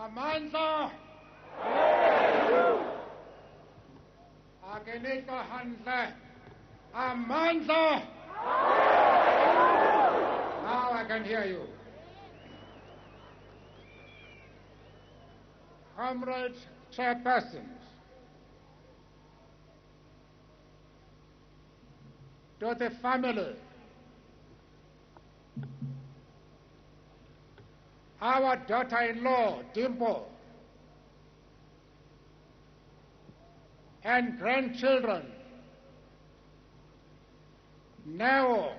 Amandla akenikwa handle amandla. Now I can hear you. Comrades, chairpersons, to the family, our daughter-in-law, Dimple, and grandchildren, Neo,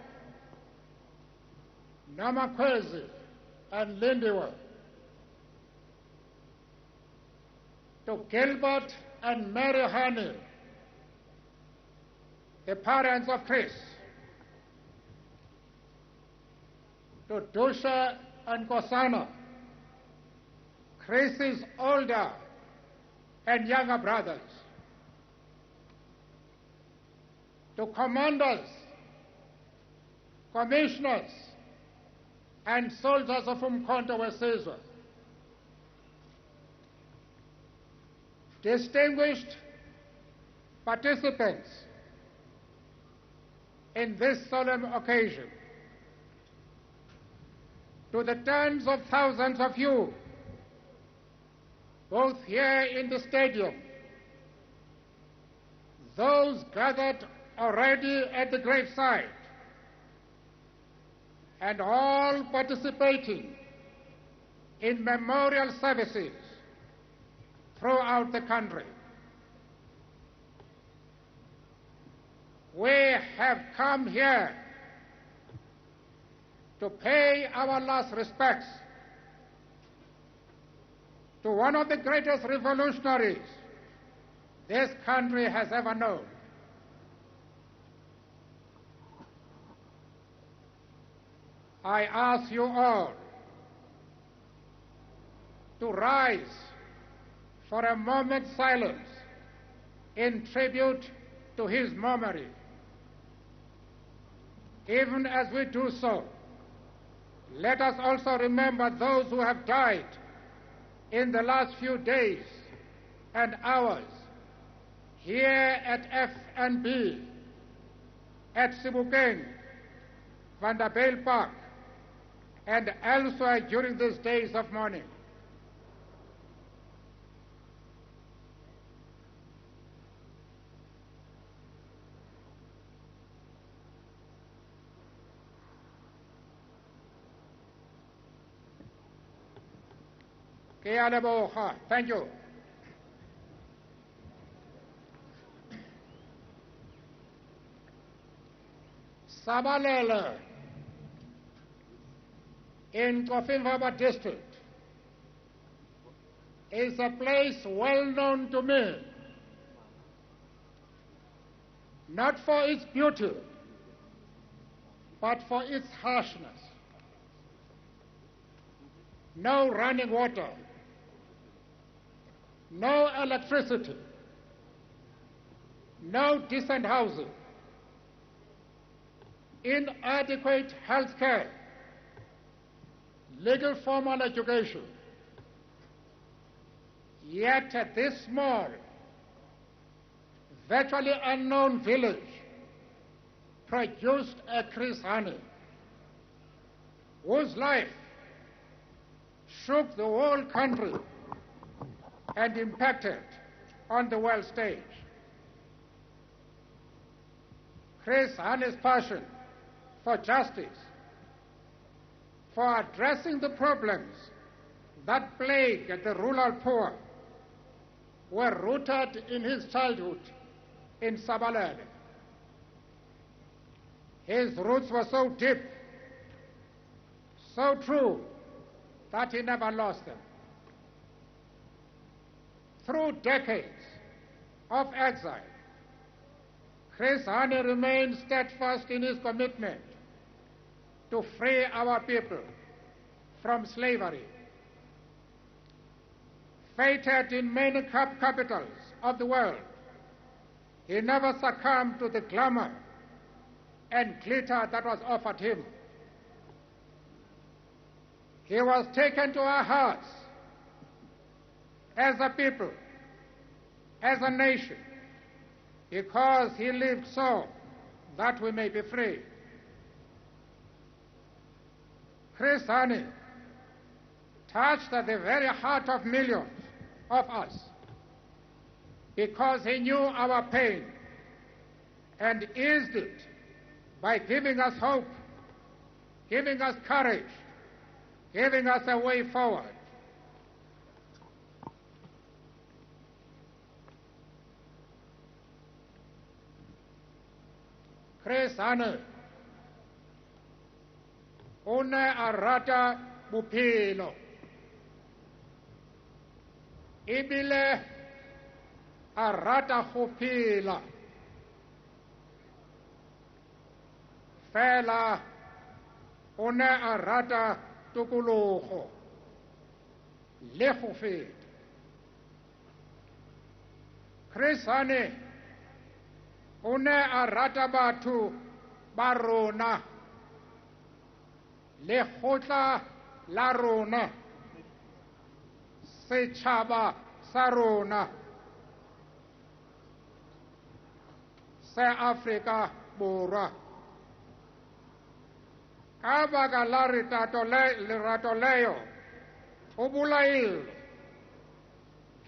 Namakwezi, and Lindiwe, to Gilbert and Mary Hani, the parents of Chris, to Dusha and Kosana, Chris's older and younger brothers, to commanders, commissioners, and soldiers of Umkhonto weSizwe, distinguished participants in this solemn occasion, to the tens of thousands of you, both here in the stadium, those gathered already at the graveside, and all participating in memorial services throughout the country. We have come here to pay our last respects to one of the greatest revolutionaries this country has ever known. I ask you all to rise for a moment's silence in tribute to his memory. Even as we do so, let us also remember those who have died in the last few days and hours here at FNB, at Sebokeng, Vanderbijl Park, and elsewhere during these days of mourning. Thank you. Sabalele in Kofinvaba district is a place well known to me, not for its beauty, but for its harshness. No running water, no electricity, no decent housing, inadequate health care, legal formal education. Yet this small, virtually unknown village produced a Chris Hani, whose life shook the whole country and impacted on the world stage. Chris Hani's passion for justice, for addressing the problems that plague the rural poor, were rooted in his childhood in Sabalele. His roots were so deep, so true, that he never lost them. Through decades of exile, Chris Hani remained steadfast in his commitment to free our people from slavery. Fated in many capitals of the world, he never succumbed to the glamour and glitter that was offered him. He was taken to our hearts as a people, as a nation, because he lived so that we may be free. Chris Hani touched at the very heart of millions of us because he knew our pain and eased it by giving us hope, giving us courage, giving us a way forward. Chris Hani o ne a rata bophelo ebile a rata go phela fela o ne a rata tokologo le go feta. Chris Hani o ne a rata batho ba rona, lekgotla la rona, setšhaba sa rona sa Afrika Borwa. Ka baka la lerato leo o bolailwe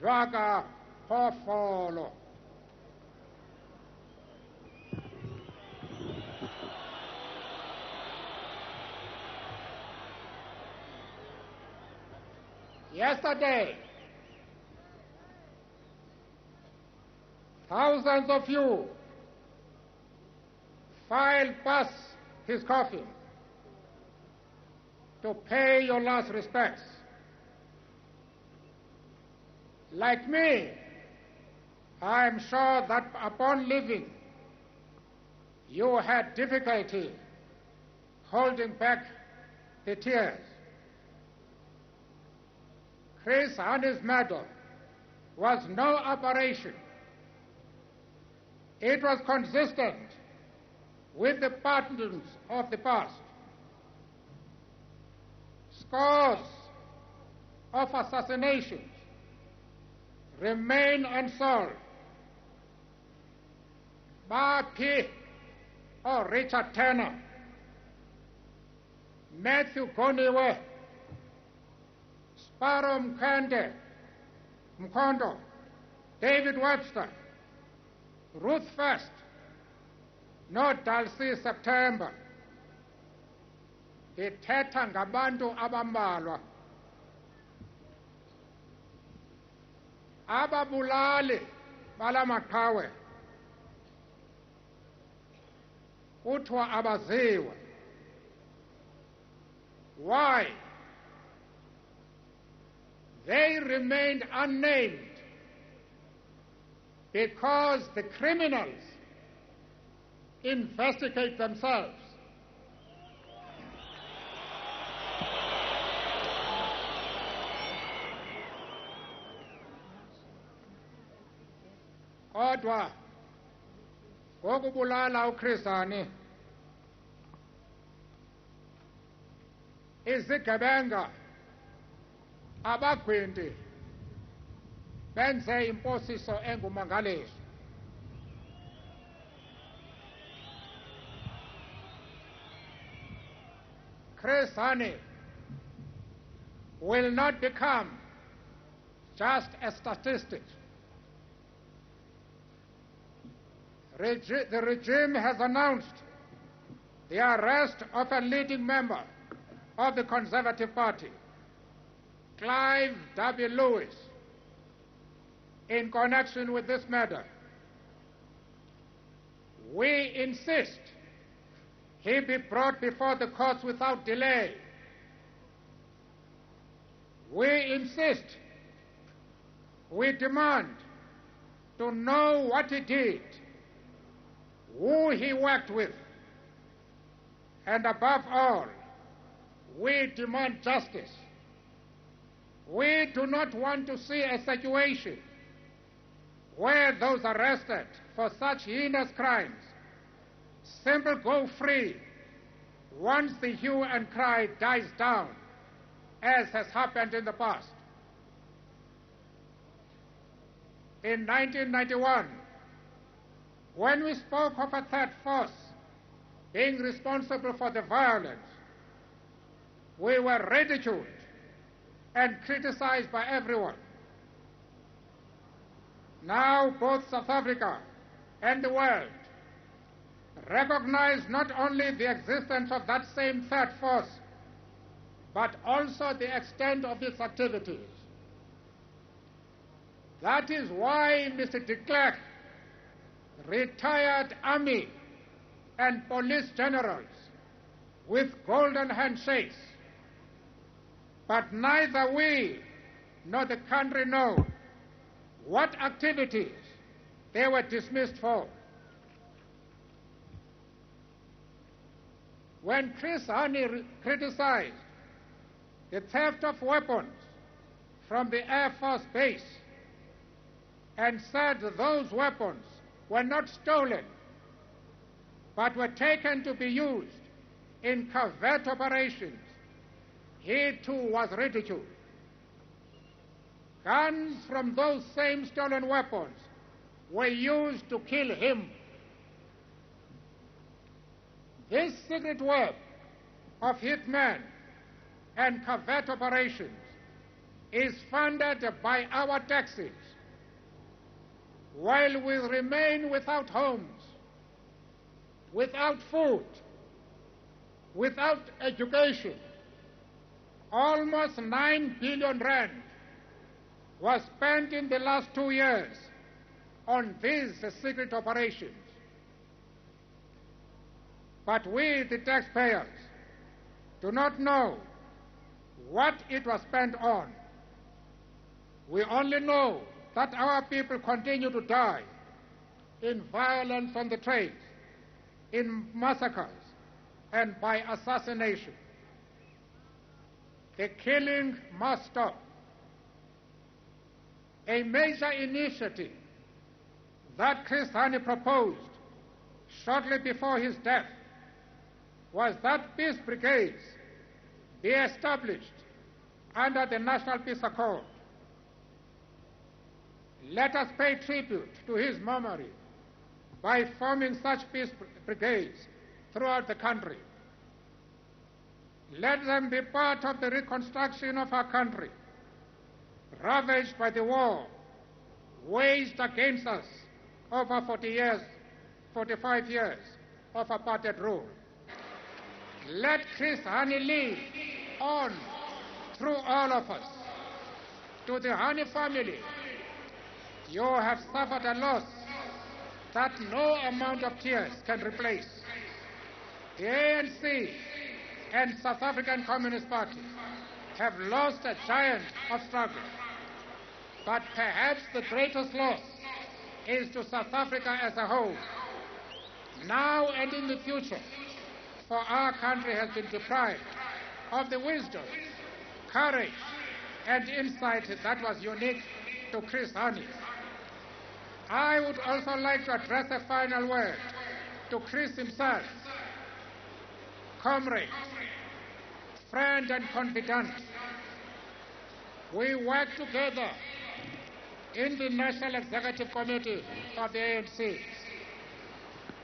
jaaka phoofolo. Yesterday, thousands of you filed past his coffin to pay your last respects. Like me, I am sure that upon leaving, you had difficulty holding back the tears. Chris Hani's medal was no aberration. It was consistent with the patterns of the past. Scores of assassinations remain unsolved. Baphi or Richard Turner, Matthew Goniwe, Sparrow Mkondo, David Webster, Ruth First, no Dulcie September. Ithetha ngabantu abambalwa. Ababulali balamaqhawe kuthiwa abaziwa. Why? They remained unnamed because the criminals investigate themselves. Kodwa ngokubulala uChris Hani, izigebenga abagwinti benze imposiso engumangaliso. Chris Hani will not become just a statistic. The regime has announced the arrest of a leading member of the Conservative Party, Clive W. Lewis, in connection with this matter. We insist he be brought before the courts without delay. We insist, we demand to know what he did, who he worked with, and above all, we demand justice. We do not want to see a situation where those arrested for such heinous crimes simply go free once the hue and cry dies down, as has happened in the past. in 1991, when we spoke of a third force being responsible for the violence, we were ridiculed and criticized by everyone. Now both South Africa and the world recognize not only the existence of that same third force, but also the extent of its activities. That is why Mr. de Klerk, retired army and police generals with golden handshakes, but neither we nor the country know what activities they were dismissed for. When Chris Hani criticized the theft of weapons from the Air Force Base and said those weapons were not stolen, but were taken to be used in covert operations, he too was ridiculed. Guns from those same stolen weapons were used to kill him. This secret work of hitmen and covert operations is funded by our taxes, while we remain without homes, without food, without education. Almost 9 billion rand was spent in the last 2 years on these secret operations. But we, the taxpayers, do not know what it was spent on. We only know that our people continue to die in violence on the trains, in massacres, and by assassination. The killing must stop. A major initiative that Chris Hani proposed shortly before his death was that peace brigades be established under the National Peace Accord. Let us pay tribute to his memory by forming such peace brigades throughout the country. Let them be part of the reconstruction of our country, ravaged by the war waged against us over 45 years of apartheid rule. Let Chris Hani live on through all of us. To the Hani family, you have suffered a loss that no amount of tears can replace. The ANC and South African Communist Party have lost a giant of struggle. But perhaps the greatest loss is to South Africa as a whole. Now and in the future, for our country has been deprived of the wisdom, courage, and insight that was unique to Chris Hani. I would also like to address a final word to Chris himself. Comrade, friend and confidant, we work together in the National Executive Committee of the ANC.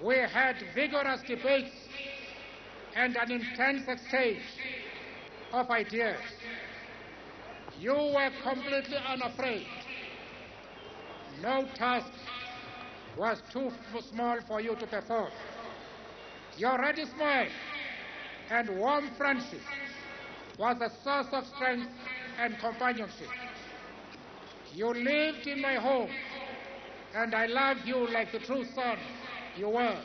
We had vigorous debates and an intense exchange of ideas. You were completely unafraid. No task was too small for you to perform. Your ready smile and warm friendship was a source of strength and companionship. You lived in my home, and I loved you like the true son you were.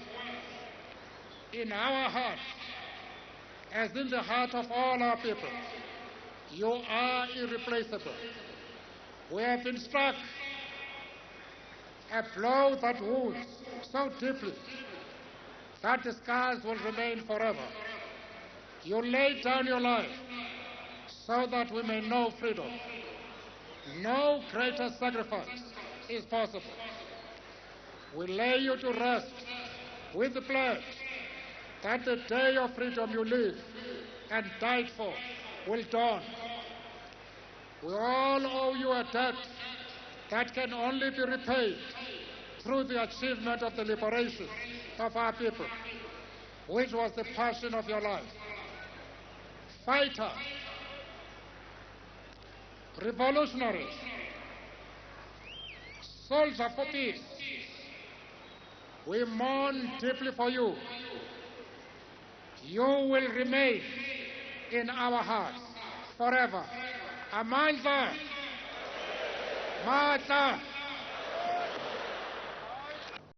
In our hearts, as in the heart of all our people, you are irreplaceable. We have been struck a blow that wounds so deeply that the scars will remain forever. You laid down your life so that we may know freedom. No greater sacrifice is possible. We lay you to rest with the pledge that the day of freedom you lived and died for will dawn. We all owe you a debt that can only be repaid through the achievement of the liberation of our people, which was the passion of your life. Fighter, revolutionaries, soldier for peace, we mourn deeply for you. You will remain in our hearts forever. Amandla, Matla.